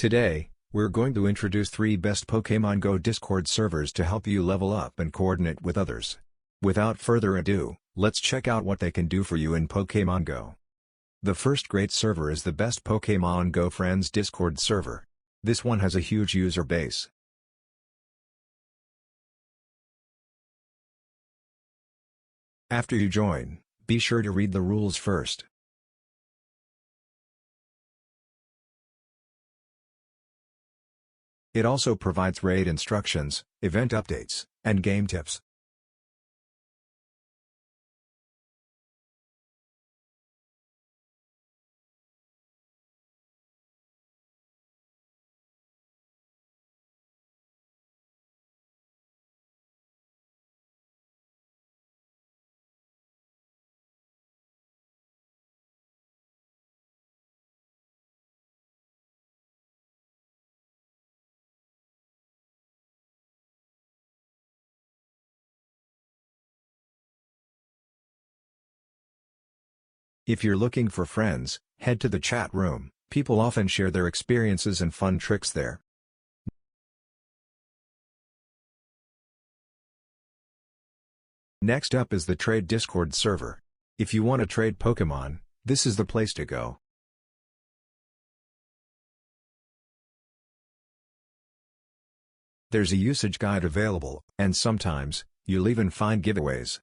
Today, we're going to introduce 3 best Pokémon Go Discord servers to help you level up and coordinate with others. Without further ado, let's check out what they can do for you in Pokémon Go. The first great server is the best Pokémon Go Friends Discord server. This one has a huge user base. After you join, be sure to read the rules first. It also provides raid instructions, event updates, and game tips. If you're looking for friends, head to the chat room. People often share their experiences and fun tricks there. Next up is the Trade Discord server. If you want to trade Pokémon, this is the place to go. There's a usage guide available, and sometimes, you'll even find giveaways.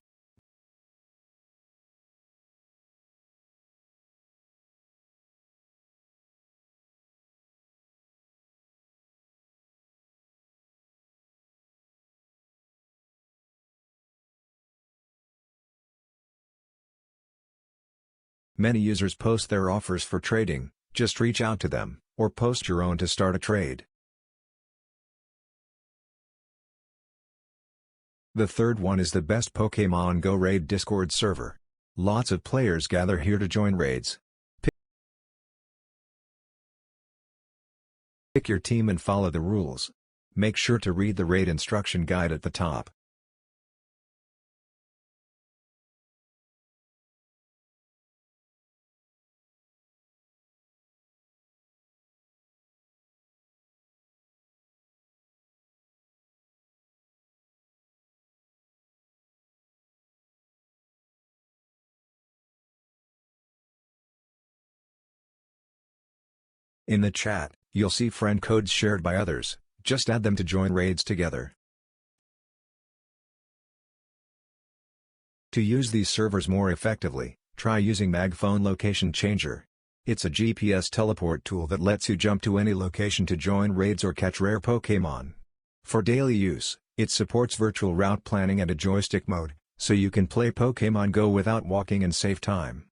Many users post their offers for trading. Just reach out to them, or post your own to start a trade. The third one is the best Pokémon Go Raid Discord server. Lots of players gather here to join raids. Pick your team and follow the rules. Make sure to read the raid instruction guide at the top. In the chat, you'll see friend codes shared by others. Just add them to join raids together. To use these servers more effectively, try using MagFone Location Changer. It's a GPS teleport tool that lets you jump to any location to join raids or catch rare Pokémon. For daily use, it supports virtual route planning and a joystick mode, so you can play Pokémon Go without walking and save time.